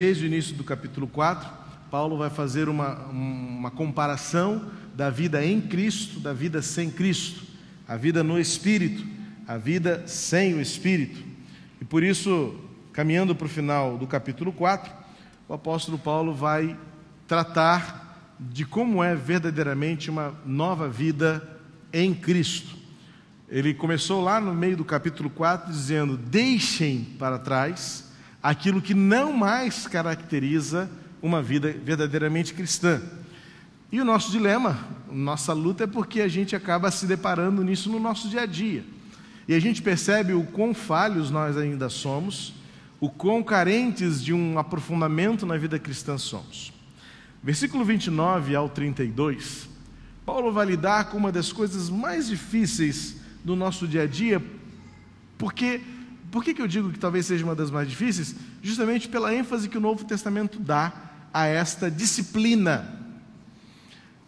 Desde o início do capítulo 4, Paulo vai fazer uma comparação da vida em Cristo, da vida sem Cristo, a vida no Espírito, a vida sem o Espírito. E por isso, caminhando para o final do capítulo 4, o apóstolo Paulo vai tratar de como é verdadeiramente uma nova vida em Cristo. Ele começou lá no meio do capítulo 4 dizendo: deixem para trás aquilo que não mais caracteriza uma vida verdadeiramente cristã. E o nosso dilema, nossa luta é porque a gente acaba se deparando nisso no nosso dia a dia. E a gente percebe o quão falhos nós ainda somos, o quão carentes de um aprofundamento na vida cristã somos. Versículo 29 ao 32, Paulo vai lidar com uma das coisas mais difíceis do nosso dia a dia. Por que eu digo que talvez seja uma das mais difíceis? Justamente pela ênfase que o Novo Testamento dá a esta disciplina.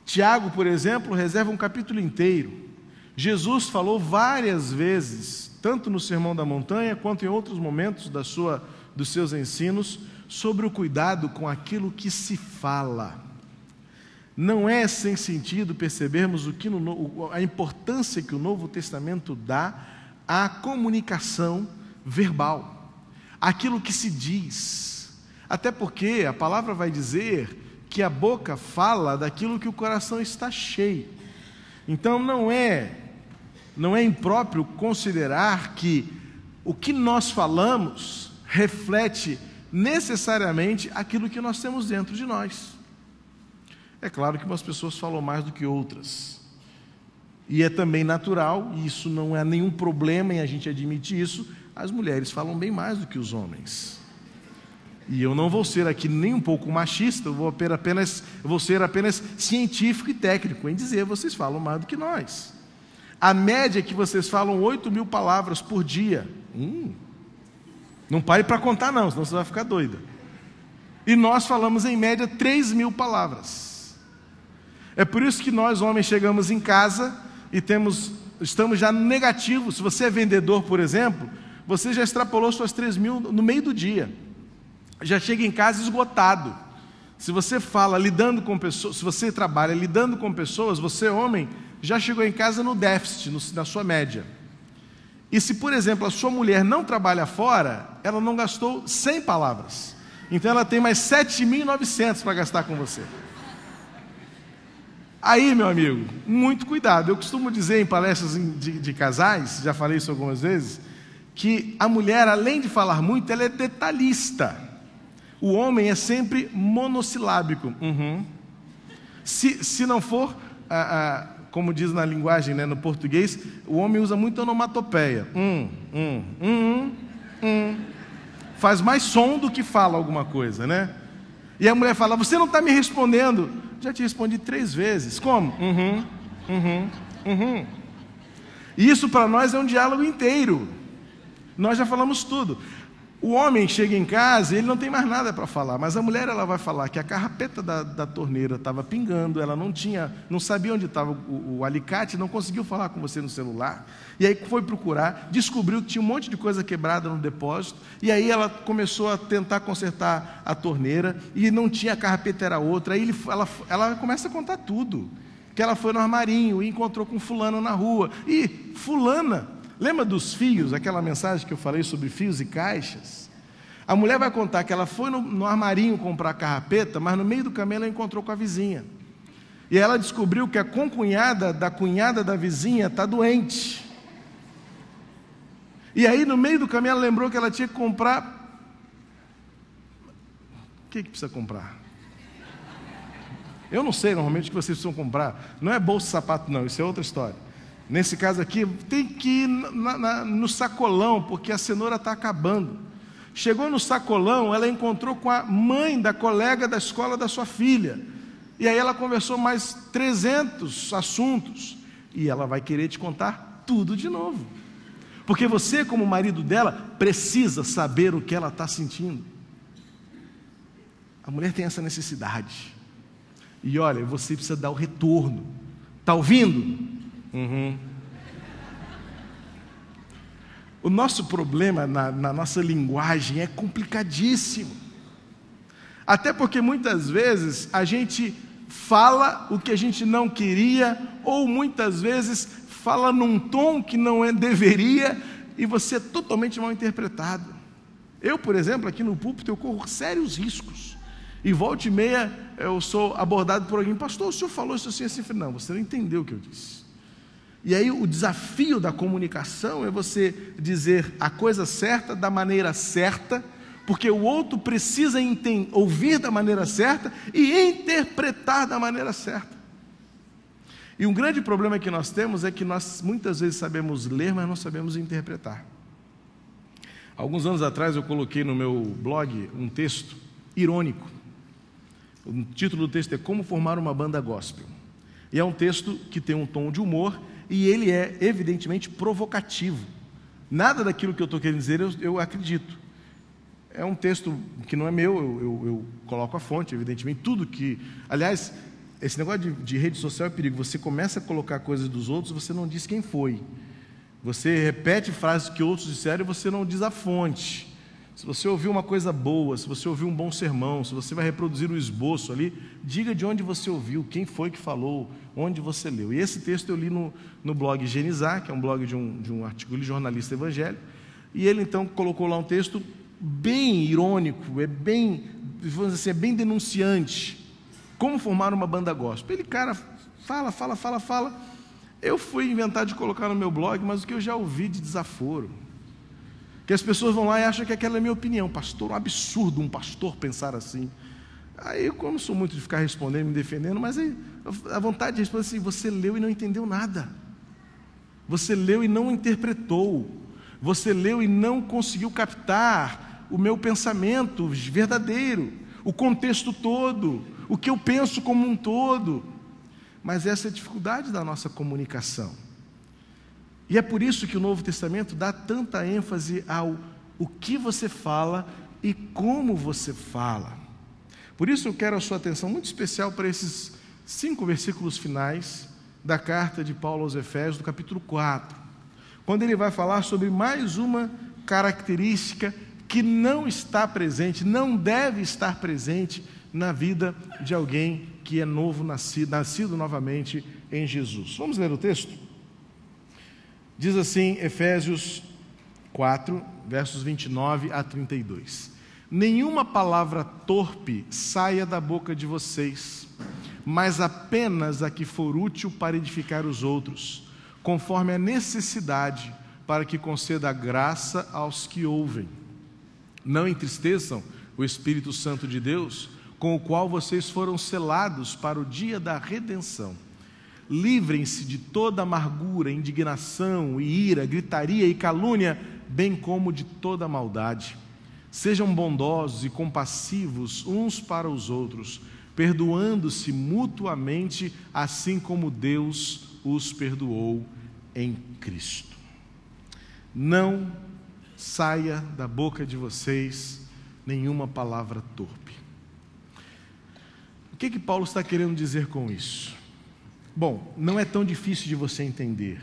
Tiago, por exemplo, reserva um capítulo inteiro. Jesus falou várias vezes, tanto no Sermão da Montanha, quanto em outros momentos dos seus ensinos, sobre o cuidado com aquilo que se fala. Não é sem sentido percebermos a importância que o Novo Testamento dá à comunicação verbal, aquilo que se diz. Até porque a palavra vai dizer que a boca fala daquilo que o coração está cheio. Então não é impróprio considerar que o que nós falamos reflete necessariamente aquilo que nós temos dentro de nós. É claro que umas pessoas falam mais do que outras, e é também natural, e isso não é nenhum problema em a gente admitir isso. As mulheres falam bem mais do que os homens. E eu não vou ser aqui nem um pouco machista, eu vou ser apenas científico e técnico em dizer: vocês falam mais do que nós. A média é que vocês falam 8.000 palavras por dia. Não pare para contar não, senão você vai ficar doida. E nós falamos em média 3.000 palavras. É por isso que nós, homens, chegamos em casa e estamos já no negativo. Se você é vendedor, por exemplo, você já extrapolou suas 3.000 no meio do dia. Já chega em casa esgotado. Se você se você trabalha lidando com pessoas, você, homem, já chegou em casa no déficit, na sua média. E se, por exemplo, a sua mulher não trabalha fora, ela não gastou 100 palavras. Então ela tem mais 7.900 para gastar com você. Aí, meu amigo, muito cuidado. Eu costumo dizer em palestras de casais, já falei isso algumas vezes, que a mulher, além de falar muito, ela é detalhista. O homem é sempre monossilábico. Se não for, como diz na linguagem, né, no português, o homem usa muito onomatopeia. Faz mais som do que fala alguma coisa, né? E a mulher fala: você não está me respondendo. Já te respondi 3 vezes. Como? E isso para nós é um diálogo inteiro. Nós já falamos tudo. O homem chega em casa e ele não tem mais nada para falar, mas a mulher, ela vai falar que a carrapeta da torneira estava pingando, ela não sabia onde estava o alicate, não conseguiu falar com você no celular, e aí foi procurar, descobriu que tinha um monte de coisa quebrada no depósito, e aí ela começou a tentar consertar a torneira, e não tinha, a carrapeta era outra. Aí ela começa a contar tudo, que ela foi no armarinho e encontrou com fulana na rua, e fulana... Lembra dos fios, aquela mensagem que eu falei sobre fios e caixas? A mulher vai contar que ela foi no armarinho comprar carrapeta, mas no meio do caminho ela encontrou com a vizinha. E ela descobriu que a concunhada da cunhada da vizinha está doente. E aí, no meio do caminho, ela lembrou que ela tinha que comprar... O que precisa comprar? Eu não sei normalmente o que vocês precisam comprar. Não é bolsa de sapato, não, isso é outra história. Nesse caso aqui, tem que ir no sacolão, porque a cenoura está acabando. Chegou no sacolão, ela encontrou com a mãe da colega da escola da sua filha. E aí ela conversou mais 300 assuntos. E ela vai querer te contar tudo de novo. Porque você, como marido dela, precisa saber o que ela está sentindo. A mulher tem essa necessidade. E olha, você precisa dar o retorno. Está ouvindo? O nosso problema na nossa linguagem é complicadíssimo. Até porque muitas vezes a gente fala o que a gente não queria, ou muitas vezes fala num tom que não deveria, e você é totalmente mal interpretado. Eu, por exemplo, aqui no púlpito, eu corro sérios riscos. E volta e meia eu sou abordado por alguém: pastor, o senhor falou isso assim, assim. Não, você não entendeu o que eu disse. E aí o desafio da comunicação é você dizer a coisa certa da maneira certa, porque o outro precisa ouvir da maneira certa e interpretar da maneira certa. E um grande problema que nós temos é que nós muitas vezes sabemos ler, mas não sabemos interpretar. Alguns anos atrás eu coloquei no meu blog um texto irônico. O título do texto é Como Formar uma Banda Gospel. E é um texto que tem um tom de humor e ele é evidentemente provocativo. Nada daquilo que eu estou querendo dizer eu acredito. É um texto que não é meu, eu coloco a fonte, evidentemente, tudo que... Aliás, esse negócio de rede social é perigo. Você começa a colocar coisas dos outros, você não diz quem foi. Você repete frases que outros disseram e você não diz a fonte. Se você ouviu uma coisa boa, se você ouviu um bom sermão, se você vai reproduzir o esboço ali, diga de onde você ouviu, quem foi que falou, onde você leu. E esse texto eu li no blog Higienizar, que é um blog de um artigo de jornalista evangélico, e ele então colocou lá um texto bem irônico, é bem, vamos dizer assim, é bem denunciante. Como formar uma banda gospel. Ele, cara, fala. Eu fui inventar de colocar no meu blog, mas o que eu já ouvi de desaforo, que as pessoas vão lá e acham que aquela é a minha opinião. Pastor, um absurdo um pastor pensar assim. Aí eu não sou muito de ficar respondendo, me defendendo, mas aí, a vontade de responder assim: você leu e não entendeu nada. Você leu e não interpretou. Você leu e não conseguiu captar o meu pensamento verdadeiro, o contexto todo, o que eu penso como um todo. Mas essa é a dificuldade da nossa comunicação. E é por isso que o Novo Testamento dá tanta ênfase ao o que você fala e como você fala. Por isso eu quero a sua atenção muito especial para esses 5 versículos finais da carta de Paulo aos Efésios, do capítulo 4, quando ele vai falar sobre mais uma característica que não está presente, não deve estar presente na vida de alguém que é novo, nascido novamente em Jesus. Vamos ler o texto? Diz assim, Efésios 4, versos 29 a 32. Nenhuma palavra torpe saia da boca de vocês, mas apenas a que for útil para edificar os outros, conforme a necessidade, para que conceda graça aos que ouvem. Não entristeçam o Espírito Santo de Deus, com o qual vocês foram selados para o dia da redenção. Livrem-se de toda amargura, indignação e ira, gritaria e calúnia, bem como de toda maldade. Sejam bondosos e compassivos uns para os outros, perdoando-se mutuamente, assim como Deus os perdoou em Cristo. Não saia da boca de vocês nenhuma palavra torpe. O que Paulo está querendo dizer com isso? Bom, não é tão difícil de você entender,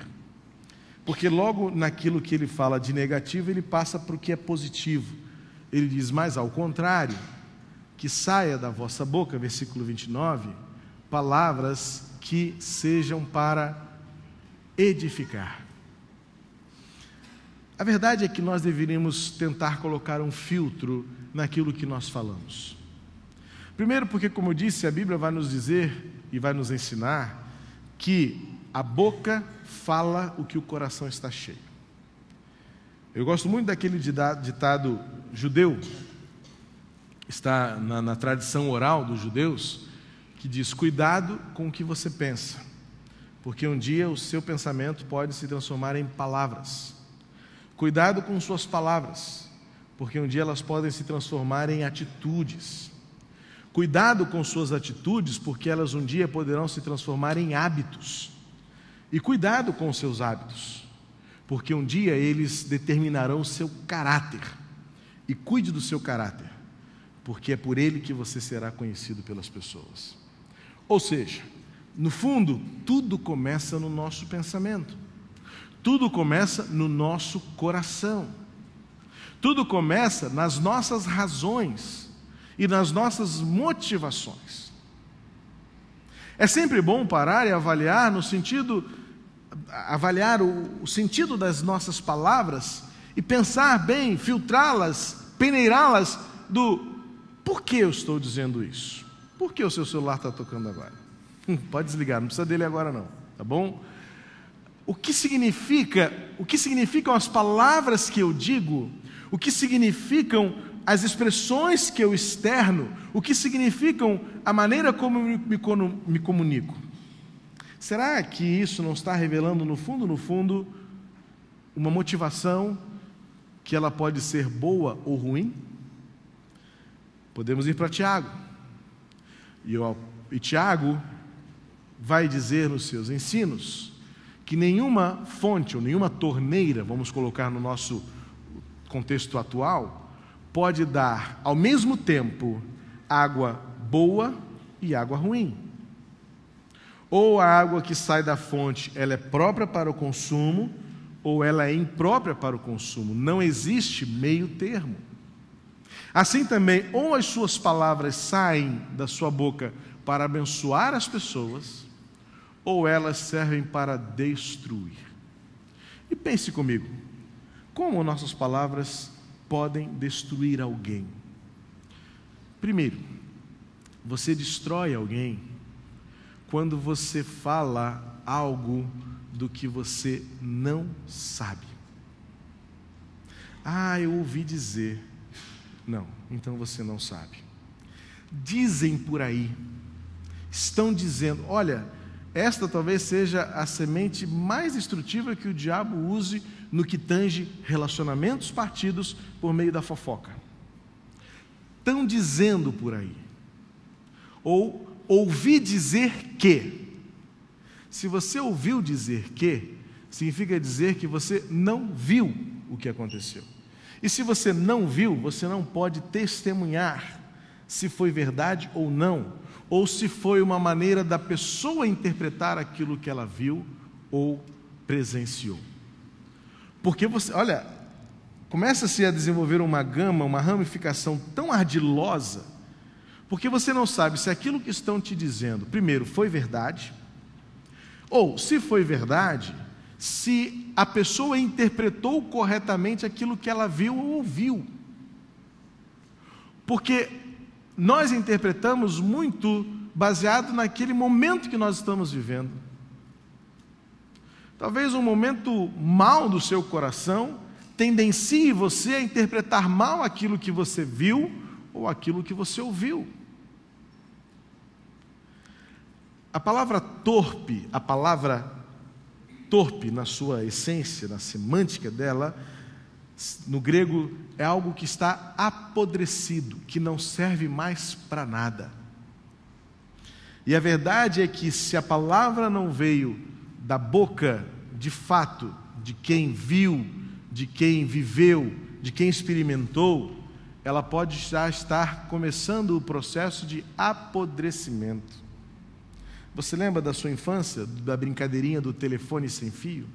porque logo naquilo que ele fala de negativo, ele passa para o que é positivo. Ele diz, mas ao contrário, que saia da vossa boca, versículo 29, palavras que sejam para edificar. A verdade é que nós deveríamos tentar colocar um filtro naquilo que nós falamos. Primeiro porque, como eu disse, a Bíblia vai nos dizer e vai nos ensinar que a boca fala o que o coração está cheio. Eu gosto muito daquele ditado judeu, está na tradição oral dos judeus, que diz, cuidado com o que você pensa, porque um dia o seu pensamento pode se transformar em palavras. Cuidado com suas palavras, porque um dia elas podem se transformar em atitudes. Cuidado com suas atitudes, porque elas um dia poderão se transformar em hábitos. E cuidado com os seus hábitos, porque um dia eles determinarão o seu caráter. E cuide do seu caráter, porque é por ele que você será conhecido pelas pessoas. Ou seja, no fundo, tudo começa no nosso pensamento. Tudo começa no nosso coração. Tudo começa nas nossas razões. e nas nossas motivações. É sempre bom parar e avaliar o sentido das nossas palavras e pensar bem, filtrá-las, peneirá-las do por que eu estou dizendo isso? Por que o seu celular está tocando agora? Pode desligar, não precisa dele agora não, tá bom? O que significam as palavras que eu digo? O que significam as expressões que eu externo? O que significam a maneira como eu me comunico? Será que isso não está revelando no fundo, uma motivação que ela pode ser boa ou ruim? Podemos ir para Tiago. E Tiago vai dizer nos seus ensinos que nenhuma fonte ou nenhuma torneira, vamos colocar no nosso contexto atual, pode dar ao mesmo tempo água boa e água ruim. Ou a água que sai da fonte, ela é própria para o consumo, ou ela é imprópria para o consumo. Não existe meio termo. Assim também, ou as suas palavras saem da sua boca para abençoar as pessoas, ou elas servem para destruir. E pense comigo, como nossas palavras podem destruir alguém? Primeiro, você destrói alguém quando você fala algo do que você não sabe. Eu ouvi dizer. Não, então você não sabe. Dizem por aí, estão dizendo, olha, esta talvez seja a semente mais destrutiva que o diabo use no que tange relacionamentos partidos por meio da fofoca. Estão dizendo por aí. Ou ouvi dizer que. Se você ouviu dizer que, significa dizer que você não viu o que aconteceu. E se você não viu, você não pode testemunhar se foi verdade ou não, ou se foi uma maneira da pessoa interpretar aquilo que ela viu ou presenciou. Porque começa-se a desenvolver uma gama, uma ramificação tão ardilosa, porque você não sabe se aquilo que estão te dizendo, primeiro, foi verdade, ou, se foi verdade, se a pessoa interpretou corretamente aquilo que ela viu ou ouviu. Porque nós interpretamos muito baseado naquele momento que nós estamos vivendo. Talvez um momento mal do seu coração tendencie você a interpretar mal aquilo que você viu ou aquilo que você ouviu. A palavra torpe na sua essência, na semântica dela, no grego, é algo que está apodrecido, que não serve mais para nada. E a verdade é que se a palavra não veio da boca, de fato, de quem viu, de quem viveu, de quem experimentou, ela pode já estar começando o processo de apodrecimento. Você lembra da sua infância, da brincadeirinha do telefone sem fio?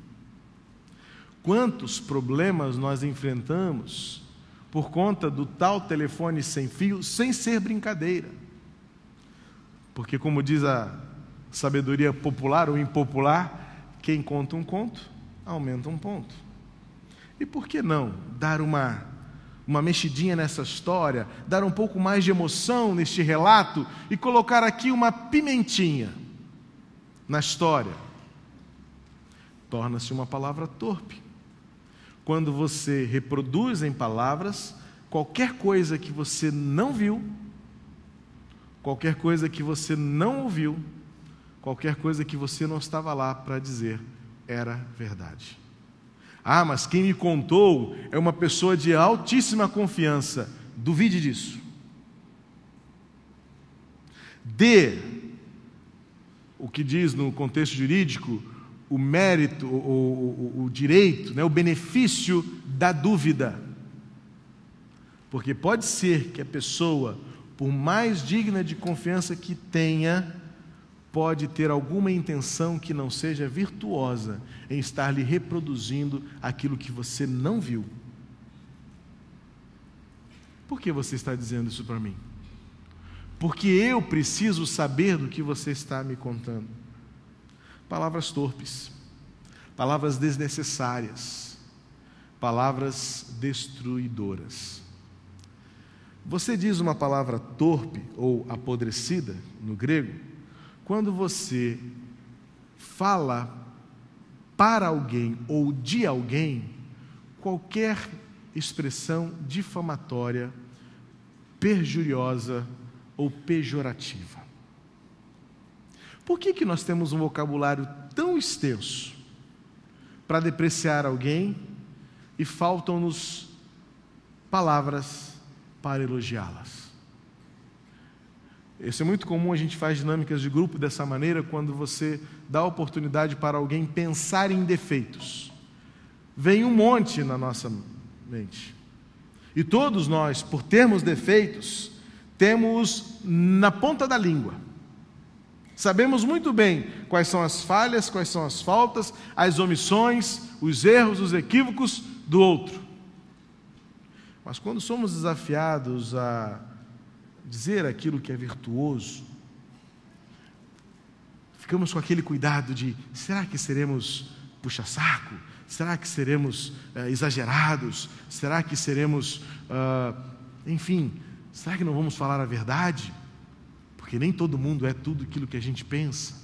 Quantos problemas nós enfrentamos por conta do tal telefone sem fio, sem ser brincadeira? Porque, como diz a sabedoria popular ou impopular, quem conta um conto, aumenta um ponto. E por que não dar uma mexidinha nessa história, dar um pouco mais de emoção neste relato e colocar aqui uma pimentinha na história? Torna-se uma palavra torpe. Quando você reproduz em palavras qualquer coisa que você não viu, qualquer coisa que você não ouviu, qualquer coisa que você não estava lá para dizer era verdade. Mas quem me contou é uma pessoa de altíssima confiança. Duvide disso. Dê o que diz no contexto jurídico, o mérito, o direito, o benefício da dúvida. Porque pode ser que a pessoa, por mais digna de confiança que tenha, pode ter alguma intenção que não seja virtuosa em estar lhe reproduzindo aquilo que você não viu. Por que você está dizendo isso para mim? porque eu preciso saber do que você está me contando. Palavras torpes, palavras desnecessárias, palavras destruidoras. Você diz uma palavra torpe ou apodrecida, no grego, quando você fala para alguém ou de alguém qualquer expressão difamatória, perjuriosa ou pejorativa. Por que nós temos um vocabulário tão extenso para depreciar alguém e faltam-nos palavras para elogiá-las? Isso é muito comum, a gente faz dinâmicas de grupo dessa maneira, quando você dá a oportunidade para alguém pensar em defeitos. Vem um monte na nossa mente. E todos nós, por termos defeitos, temos na ponta da língua. Sabemos muito bem quais são as falhas, quais são as faltas, as omissões, os erros, os equívocos do outro. Mas quando somos desafiados a dizer aquilo que é virtuoso, ficamos com aquele cuidado de: será que seremos puxa-saco? Será que seremos exagerados? Será que seremos, enfim, será que não vamos falar a verdade? Porque nem todo mundo é tudo aquilo que a gente pensa.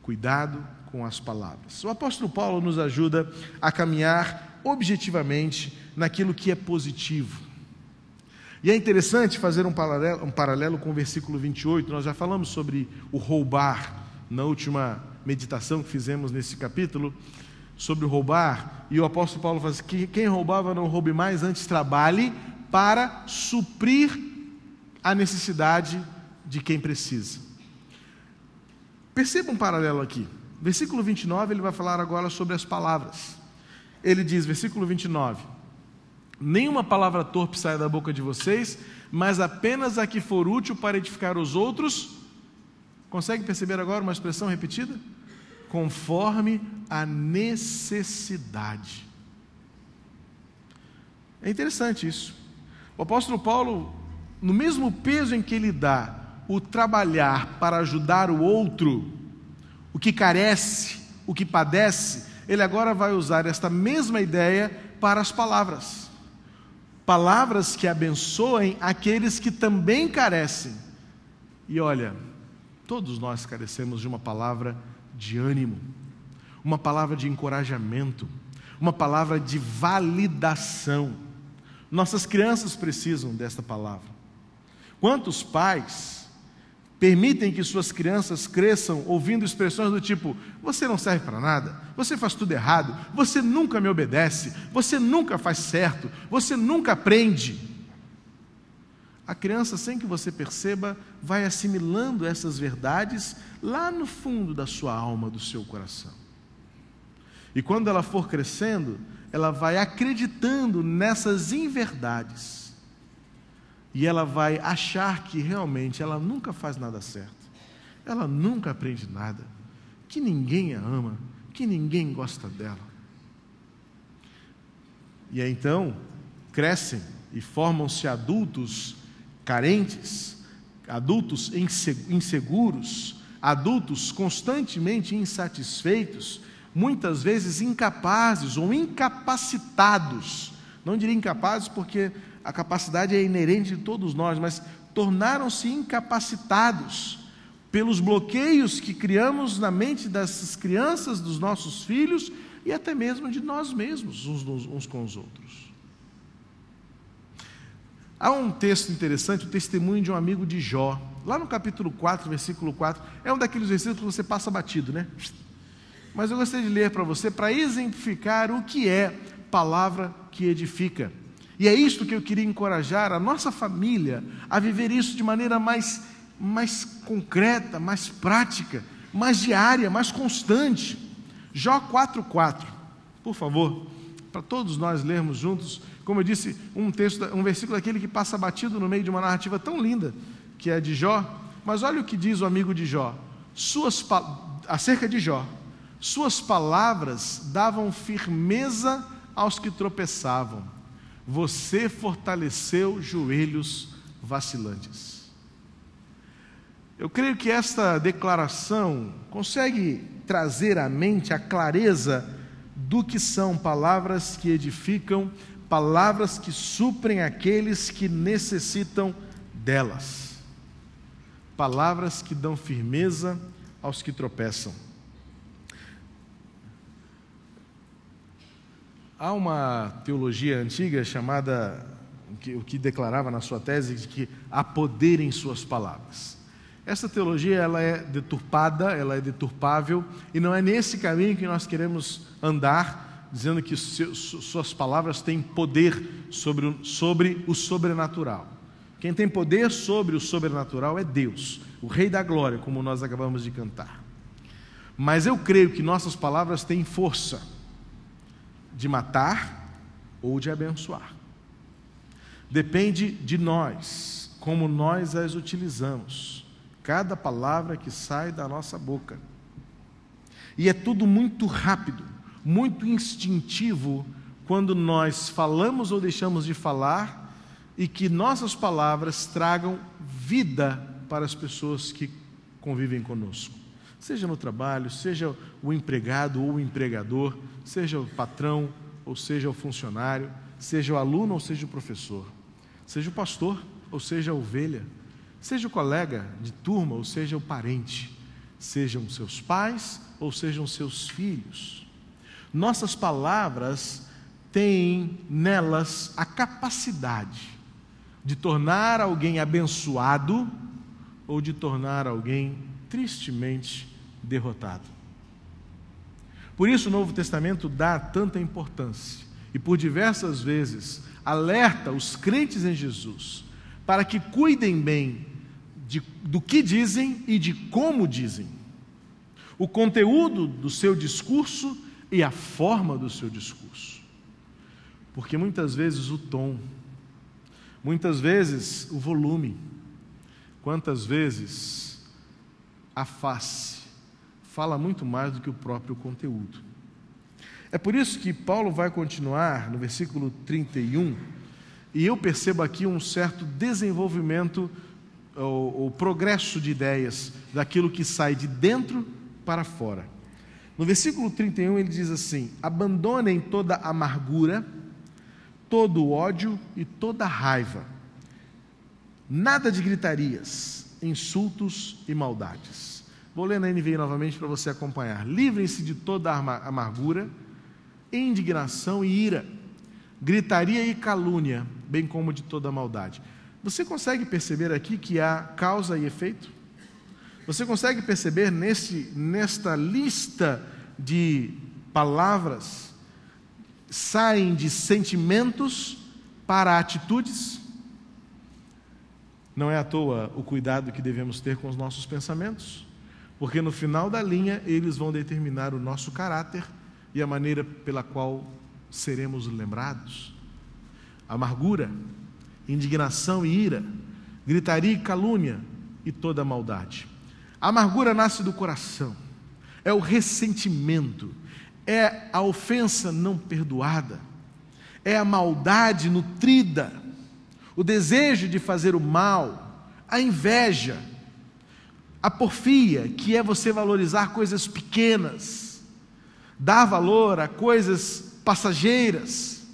Cuidado com as palavras. O apóstolo Paulo nos ajuda a caminhar objetivamente naquilo que é positivo. E é interessante fazer um paralelo com o versículo 28, nós já falamos sobre o roubar na última meditação que fizemos nesse capítulo, sobre o roubar, e o apóstolo Paulo fala assim: que quem roubava não roube mais, antes trabalhe para suprir a necessidade de quem precisa. Perceba um paralelo aqui. Versículo 29, ele vai falar agora sobre as palavras. Ele diz, versículo 29, nenhuma palavra torpe saia da boca de vocês, mas apenas a que for útil para edificar os outros. Consegue perceber agora uma expressão repetida? Conforme a necessidade. É interessante isso. O apóstolo Paulo, no mesmo peso em que ele dá o trabalhar para ajudar o outro, o que carece, o que padece, ele agora vai usar esta mesma ideia para as palavras. Palavras que abençoem aqueles que também carecem. E olha, todos nós carecemos de uma palavra de ânimo, uma palavra de encorajamento, uma palavra de validação. Nossas crianças precisam desta palavra. Quantos pais permitem que suas crianças cresçam ouvindo expressões do tipo: você não serve para nada, você faz tudo errado, você nunca me obedece, você nunca faz certo, você nunca aprende. A criança, sem que você perceba, vai assimilando essas verdades lá no fundo da sua alma, do seu coração. E quando ela for crescendo, ela vai acreditando nessas inverdades. E ela vai achar que realmente ela nunca faz nada certo. Ela nunca aprende nada. Que ninguém a ama, que ninguém gosta dela. E aí então, crescem e formam-se adultos carentes, adultos inseguros, adultos constantemente insatisfeitos, muitas vezes incapazes ou incapacitados. Não diria incapazes porque a capacidade é inerente de todos nós, mas tornaram-se incapacitados pelos bloqueios que criamos na mente dessas crianças, dos nossos filhos e até mesmo de nós mesmos, uns com os outros. Há um texto interessante, o testemunho de um amigo de Jó, lá no capítulo 4, versículo 4, é um daqueles versículos que você passa batido, né? Mas eu gostaria de ler para você, para exemplificar o que é palavra que edifica. E é isto que eu queria encorajar a nossa família a viver isso de maneira mais concreta, mais prática, mais diária, mais constante. Jó 4:4, por favor, para todos nós lermos juntos. Como eu disse, um versículo daquele que passa batido no meio de uma narrativa tão linda, que é de Jó. Mas olha o que diz o amigo de Jó, acerca de Jó: suas palavras davam firmeza aos que tropeçavam, você fortaleceu joelhos vacilantes. Eu creio que esta declaração consegue trazer à mente a clareza do que são palavras que edificam, palavras que suprem aqueles que necessitam delas, palavras que dão firmeza aos que tropeçam. Há uma teologia antiga chamada, o que declarava na sua tese, de que há poder em suas palavras. Essa teologia ela é deturpada, ela é deturpável, e não é nesse caminho que nós queremos andar, dizendo que suas palavras têm poder sobre o sobrenatural. Quem tem poder sobre o sobrenatural é Deus, o Rei da Glória, como nós acabamos de cantar. Mas eu creio que nossas palavras têm força de matar ou de abençoar. Depende de nós, como nós as utilizamos, cada palavra que sai da nossa boca. E é tudo muito rápido, muito instintivo, quando nós falamos ou deixamos de falar, e que nossas palavras tragam vida para as pessoas que convivem conosco. Seja no trabalho, seja o empregado ou o empregador, seja o patrão ou seja o funcionário, seja o aluno ou seja o professor, seja o pastor ou seja a ovelha, seja o colega de turma ou seja o parente, sejam seus pais ou sejam seus filhos. Nossas palavras têm nelas a capacidade de tornar alguém abençoado ou de tornar alguém tristemente derrotado. Por isso o Novo Testamento dá tanta importância e por diversas vezes alerta os crentes em Jesus para que cuidem bem do que dizem e de como dizem, o conteúdo do seu discurso e a forma do seu discurso, porque muitas vezes o tom, muitas vezes o volume, quantas vezes a face fala muito mais do que o próprio conteúdo. É por isso que Paulo vai continuar no versículo 31, e eu percebo aqui um certo desenvolvimento ou progresso de ideias daquilo que sai de dentro para fora. No versículo 31 ele diz assim: abandonem toda amargura, todo o ódio e toda raiva, nada de gritarias, insultos e maldades. Vou ler na NVI novamente para você acompanhar. Livrem-se de toda amargura, indignação e ira, gritaria e calúnia, bem como de toda maldade. Você consegue perceber aqui que há causa e efeito? Você consegue perceber nesta lista de palavras saem de sentimentos para atitudes? Não é à toa o cuidado que devemos ter com os nossos pensamentos, porque no final da linha eles vão determinar o nosso caráter e a maneira pela qual seremos lembrados. Amargura, indignação e ira, gritaria e calúnia e toda maldade. A amargura nasce do coração, é o ressentimento, é a ofensa não perdoada, é a maldade nutrida, o desejo de fazer o mal, a inveja, a porfia, que é você valorizar coisas pequenas, dar valor a coisas passageiras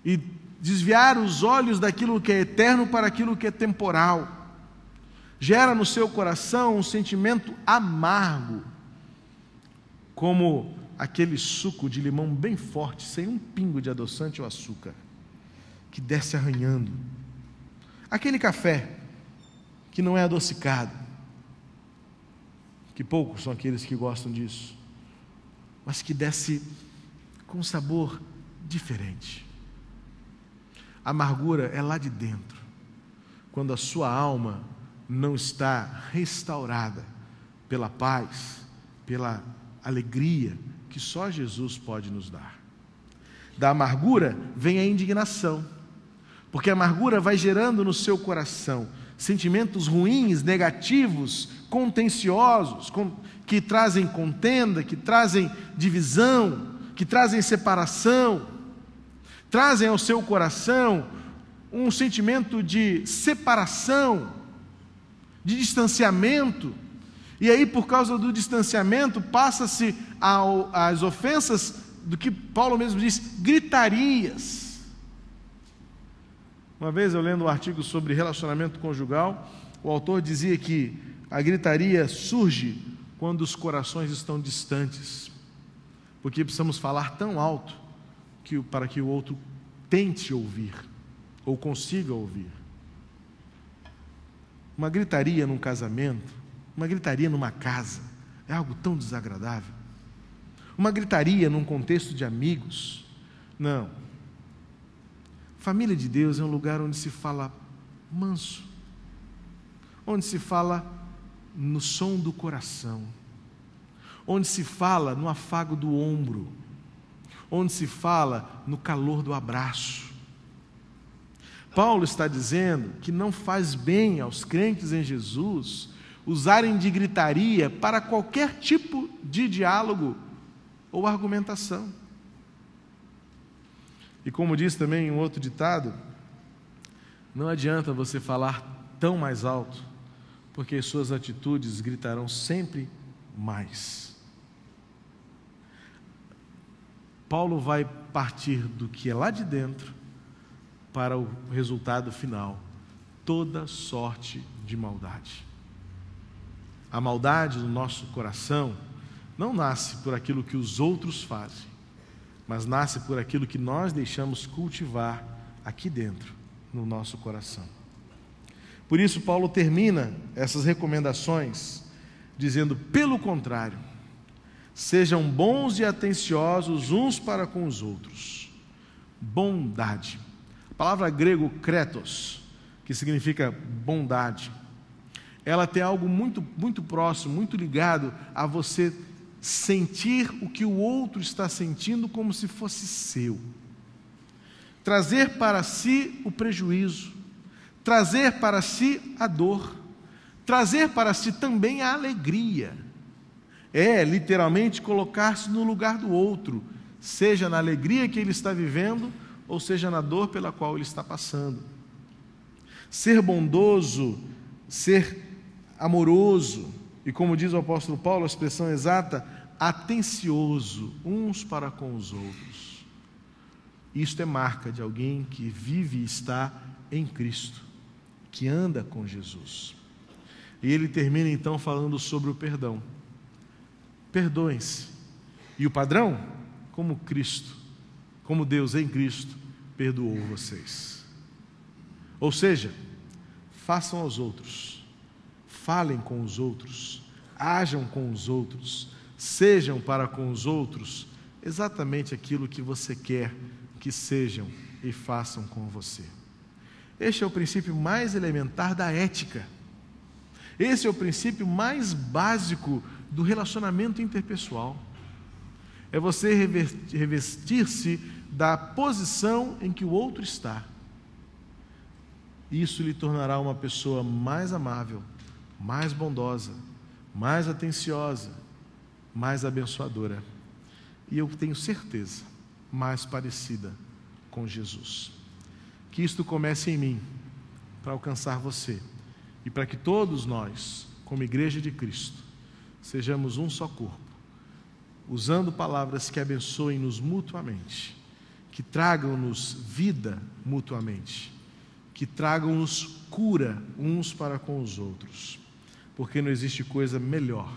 e desviar os olhos daquilo que é eterno para aquilo que é temporal. Gera no seu coração um sentimento amargo, como aquele suco de limão bem forte, sem um pingo de adoçante ou açúcar, que desce arranhando. Aquele café que não é adocicado, que poucos são aqueles que gostam disso, mas que desce com um sabor diferente. A amargura é lá de dentro, quando a sua alma não está restaurada pela paz, pela alegria que só Jesus pode nos dar. Da amargura vem a indignação, porque a amargura vai gerando no seu coração sentimentos ruins, negativos, contenciosos, que trazem contenda, que trazem divisão, que trazem separação, trazem ao seu coração um sentimento de separação, de distanciamento. E aí, por causa do distanciamento, passa-se às ofensas do que Paulo mesmo diz, gritarias. Uma vez eu lendo um artigo sobre relacionamento conjugal, o autor dizia que a gritaria surge quando os corações estão distantes, porque precisamos falar tão alto para que o outro tente ouvir, ou consiga ouvir. Uma gritaria num casamento, uma gritaria numa casa, é algo tão desagradável. Uma gritaria num contexto de amigos, não. Família de Deus é um lugar onde se fala manso, onde se fala no som do coração, onde se fala no afago do ombro, onde se fala no calor do abraço. Paulo está dizendo que não faz bem aos crentes em Jesus usarem de gritaria para qualquer tipo de diálogo ou argumentação. E como diz também um outro ditado, não adianta você falar tão mais alto, porque suas atitudes gritarão sempre mais. Paulo vai partir do que é lá de dentro para o resultado final, toda sorte de maldade. A maldade do nosso coração não nasce por aquilo que os outros fazem, mas nasce por aquilo que nós deixamos cultivar aqui dentro, no nosso coração. Por isso, Paulo termina essas recomendações dizendo, pelo contrário, sejam bons e atenciosos uns para com os outros. Bondade. A palavra grego kretos, que significa bondade, ela tem algo muito, muito próximo, muito ligado a você sentir o que o outro está sentindo como se fosse seu. Trazer para si o prejuízo, trazer para si a dor, trazer para si também a alegria. É literalmente colocar-se no lugar do outro, seja na alegria que ele está vivendo, ou seja na dor pela qual ele está passando. Ser bondoso, ser amoroso, e como diz o apóstolo Paulo, a expressão exata, atencioso uns para com os outros. Isto é marca de alguém que vive e está em Cristo, que anda com Jesus. E ele termina então falando sobre o perdão. Perdoem-se. E o padrão? Como Cristo, como Deus em Cristo, perdoou vocês. Ou seja, façam aos outros, falem com os outros, ajam com os outros, sejam para com os outros exatamente aquilo que você quer que sejam e façam com você. Este é o princípio mais elementar da ética. Esse é o princípio mais básico do relacionamento interpessoal. É você revestir-se da posição em que o outro está. Isso lhe tornará uma pessoa mais amável, mais bondosa, mais atenciosa, mais abençoadora. E eu tenho certeza, mais parecida com Jesus. Que isto comece em mim, para alcançar você, e para que todos nós, como Igreja de Cristo, sejamos um só corpo, usando palavras que abençoem-nos mutuamente, que tragam-nos vida mutuamente, que tragam-nos cura uns para com os outros, porque não existe coisa melhor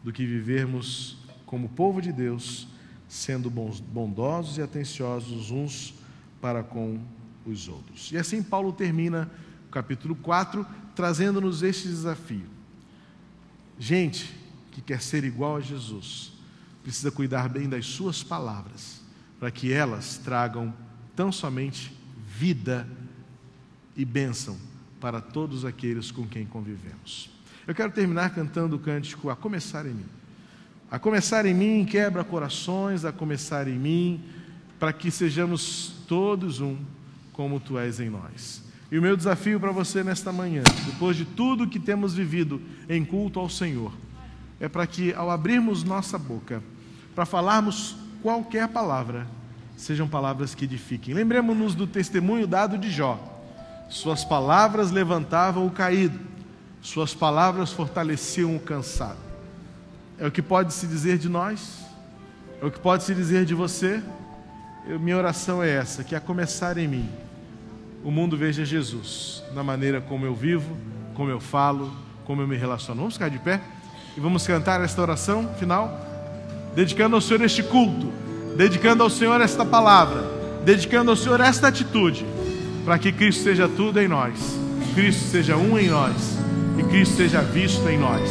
do que vivermos como povo de Deus, sendo bondosos e atenciosos uns para com os outros. E assim Paulo termina o capítulo 4, trazendo-nos este desafio. Gente que quer ser igual a Jesus, precisa cuidar bem das suas palavras, para que elas tragam tão somente vida e bênção para todos aqueles com quem convivemos. Eu quero terminar cantando o cântico A Começar em Mim. A começar em mim quebra corações, a começar em mim, para que sejamos todos um, como Tu és em nós. E o meu desafio para você nesta manhã, depois de tudo que temos vivido em culto ao Senhor, é para que ao abrirmos nossa boca, para falarmos qualquer palavra, sejam palavras que edifiquem. Lembremos-nos do testemunho dado de Jó. Suas palavras levantavam o caído, Suas palavras fortaleciam o cansado. É o que pode se dizer de nós, é o que pode se dizer de você. Minha oração é essa, que a começar em mim, o mundo veja Jesus, na maneira como eu vivo, como eu falo, como eu me relaciono. Vamos ficar de pé e vamos cantar esta oração final, dedicando ao Senhor este culto, dedicando ao Senhor esta palavra, dedicando ao Senhor esta atitude, para que Cristo seja tudo em nós, Cristo seja um em nós e Cristo seja visto em nós.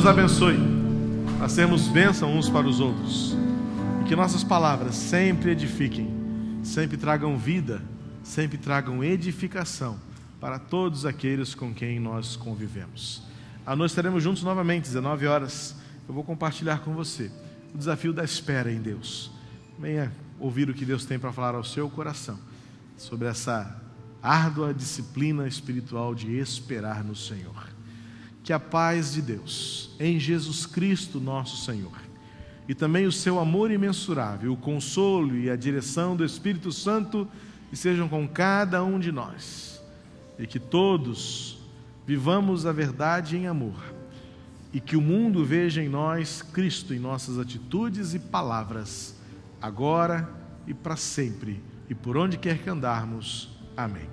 Abençoe a sermos bênção uns para os outros e que nossas palavras sempre edifiquem, sempre tragam vida, sempre tragam edificação para todos aqueles com quem nós convivemos. À noite estaremos juntos novamente, 19 horas. Eu vou compartilhar com você o desafio da espera em Deus. Venha ouvir o que Deus tem para falar ao seu coração sobre essa árdua disciplina espiritual de esperar no Senhor. Que a paz de Deus, em Jesus Cristo nosso Senhor, e também o seu amor imensurável, o consolo e a direção do Espírito Santo estejam com cada um de nós, e que todos vivamos a verdade em amor, e que o mundo veja em nós Cristo em nossas atitudes e palavras, agora e para sempre, e por onde quer que andarmos. Amém.